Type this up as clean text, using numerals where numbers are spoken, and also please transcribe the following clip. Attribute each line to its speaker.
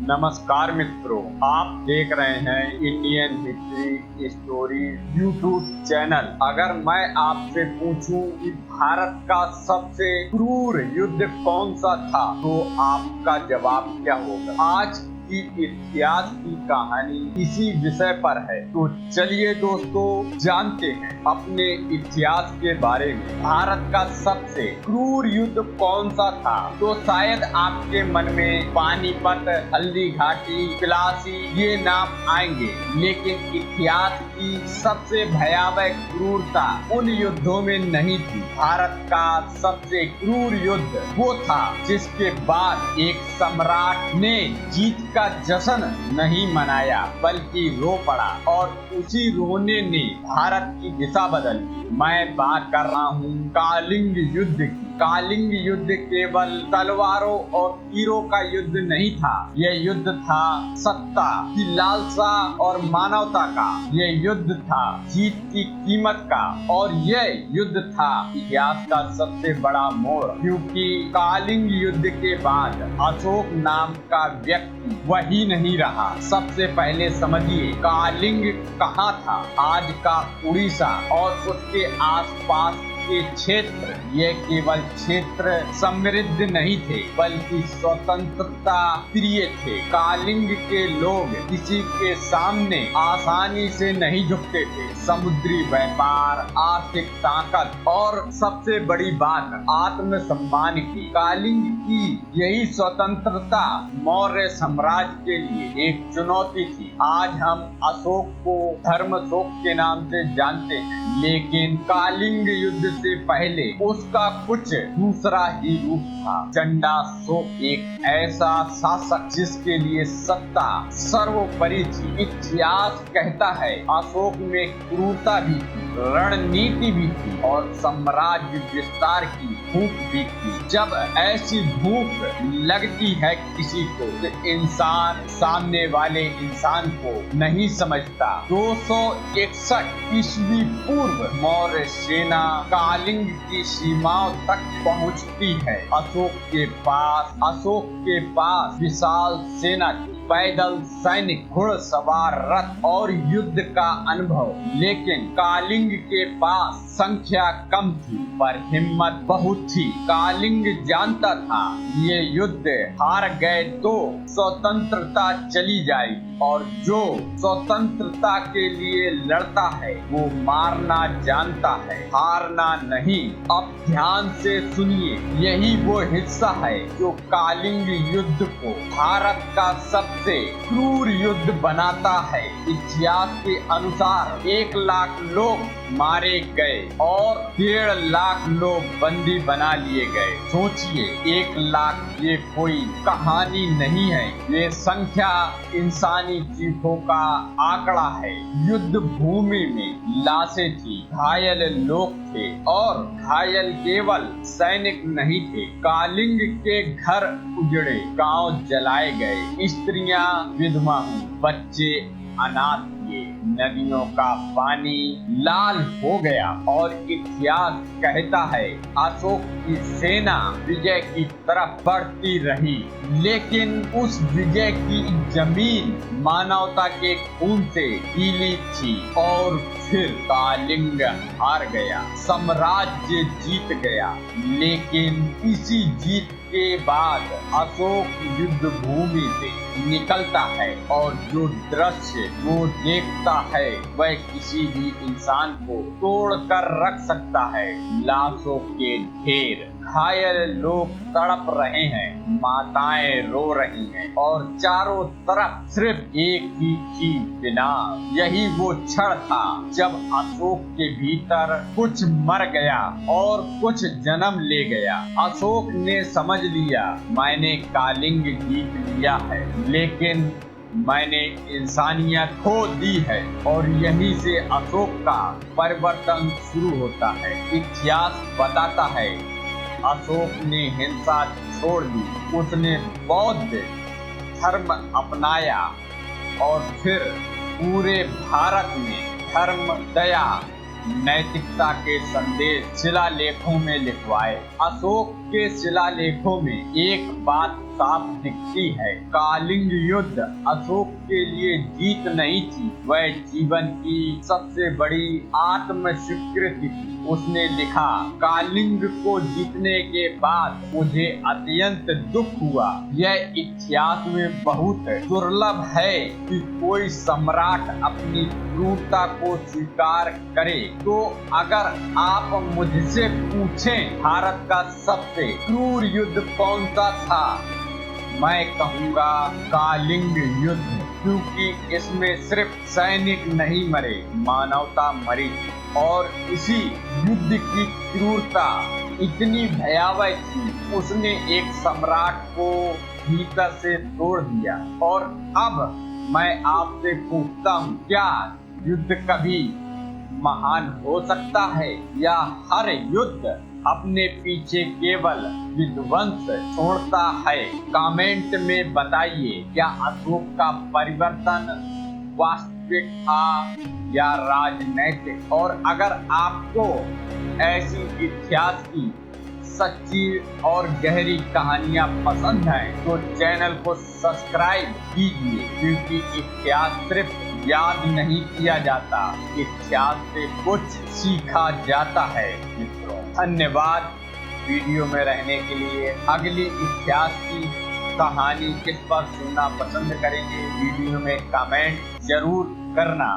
Speaker 1: नमस्कार मित्रों, आप देख रहे हैं Indian history story YouTube channel. अगर मैं आपसे पूछूं कि भारत का सबसे क्रूर युद्ध कौन सा था, तो आपका जवाब क्या होगा? आज की इतिहास की कहानी इसी विषय पर है। तो चलिए दोस्तों, जानते हैं अपने इतिहास के बारे में। भारत का सबसे क्रूर युद्ध कौन सा था? तो शायद आपके मन में पानीपत, हल्दी घाटी, प्लासी ये नाम आएंगे, लेकिन इतिहास की सबसे भयावह क्रूरता उन युद्धों में नहीं थी। भारत का सबसे क्रूर युद्ध वो था जिसके बाद एक सम्राट ने जीत का जश्न नहीं मनाया, बल्कि रो पड़ा, और उसी रोने ने भारत की दिशा बदल दी। मैं बात कर रहा हूँ कलिंग युद्ध की। कलिंग युद्ध केवल तलवारों और तीरों का युद्ध नहीं था। यह युद्ध था सत्ता की लालसा और मानवता का। यह युद्ध था जीत की कीमत का, और यह युद्ध था इतिहास का सबसे बड़ा मोड़, क्योंकि कलिंग युद्ध के बाद अशोक नाम का व्यक्ति वही नहीं रहा। सबसे पहले समझिए कलिंग कहाँ था। आज का उड़ीसा और उसके आसपास के क्षेत्र, ये केवल क्षेत्र समृद्ध नहीं थे, बल्कि स्वतंत्रता प्रिय थे। कलिंग के लोग किसी के सामने आसानी से नहीं झुकते थे। समुद्री व्यापार, आर्थिक ताकत और सबसे बड़ी बात आत्मसम्मान की। कलिंग की यही स्वतंत्रता मौर्य साम्राज्य के लिए एक चुनौती थी। आज हम अशोक को धर्मशोक के नाम से जानते हैं, लेकिन कलिंग युद्ध से पहले उसका कुछ दूसरा ही रूप था। चंडाशोक एक ऐसा शासक जिसके लिए सत्ता सर्वोपरि थी। इतिहास कहता है अशोक में क्रूरता भी थी, रणनीति भी थी, और साम्राज्य विस्तार की भूख भी थी। जब ऐसी भूख लगती है किसी को, तो इंसान सामने वाले इंसान को नहीं समझता। 261 ईस्वी पूर्व मौर्य सेना कलिंग की सीमाओं तक पहुंचती है। अशोक के पास विशाल सेना थी, पैदल सैनिक, घुड़सवार, रथ और युद्ध का अनुभव। लेकिन कलिंग के पास संख्या कम थी, पर हिम्मत बहुत थी। कलिंग जानता था ये युद्ध हार गए तो स्वतंत्रता चली जाएगी, और जो स्वतंत्रता के लिए लड़ता है वो मारना जानता है, हारना नहीं। अब ध्यान से सुनिए, यही वो हिस्सा है जो कलिंग युद्ध को भारत का सबसे क्रूर युद्ध बनाता है। इतिहास के अनुसार 1 लाख लोग मारे गए और 1.5 लाख लोग बंदी बना लिए गए। सोचिए, 1 लाख ये कोई कहानी नहीं है, ये संख्या इंसानी चीखों का आंकड़ा है। युद्ध भूमि में लाशें थी, घायल लोग थे, और घायल केवल सैनिक नहीं थे। कलिंग के घर उजड़े, गांव जलाए गए, स्त्रियां विधवा हुई, बच्चे अनाथ किए, नदियों का पानी लाल हो गया। और इतिहास कहता है अशोक की सेना विजय की तरफ बढ़ती रही, लेकिन उस विजय की जमीन मानवता के खून से गीली थी। और फिर कलिंग हार गया, साम्राज्य जीत गया। लेकिन इसी जीत के बाद अशोक युद्ध भूमि से निकलता है, और जो दृश्य वो देखता है वह किसी भी इंसान को तोड़ कर रख सकता है। लाशों के ढेर, घायल लोग तड़प रहे हैं, माताएं रो रही हैं, और चारों तरफ सिर्फ एक ही चीज, विनाश। यही वो क्षण था जब अशोक के भीतर कुछ मर गया और कुछ जन्म ले गया। अशोक ने समझ लिया, मैंने कलिंग जीत लिया है, लेकिन मैंने इंसानियत खो दी है। और यहीं से अशोक का परिवर्तन शुरू होता है। इतिहास बताता है अशोक ने हिंसा छोड़ दी, उसने बौद्ध धर्म अपनाया, और फिर पूरे भारत में धर्म, दया, नैतिकता के संदेश शिलालेखों में लिखवाए। अशोक के शिलालेखों में एक बात साफ दिखती है, कलिंग युद्ध अशोक के लिए जीत नहीं थी, वह जीवन की सबसे बड़ी आत्म स्वीकृति थी। उसने लिखा, कलिंग को जीतने के बाद मुझे अत्यंत दुख हुआ। यह इतिहास में बहुत दुर्लभ है कि कोई सम्राट अपनी क्रूरता को स्वीकार करे। तो अगर आप मुझसे पूछें भारत का सबसे क्रूर युद्ध कौन सा था, मैं कहूँगा कलिंग युद्ध, क्योंकि इसमें सिर्फ सैनिक नहीं मरे, मानवता मरी। और इसी युद्ध की क्रूरता इतनी भयावह थी, उसने एक सम्राट को भीतर से तोड़ दिया। और अब मैं आपसे पूछता हूँ, क्या युद्ध कभी महान हो सकता है, या हर युद्ध अपने पीछे केवल विध्वंस छोड़ता है? कमेंट में बताइए, क्या अशोक का परिवर्तन वास्तविक था या राजनैतिक? और अगर आपको ऐसी इतिहास की सच्ची और गहरी कहानियां पसंद हैं तो चैनल को सब्सक्राइब कीजिए, क्योंकि इतिहास सिर्फ याद नहीं किया जाता, इतिहास से कुछ सीखा जाता है। मित्रों, धन्यवाद वीडियो में रहने के लिए। अगली इतिहास की कहानी किस पर सुनना पसंद करेंगे, वीडियो में कमेंट जरूर करना।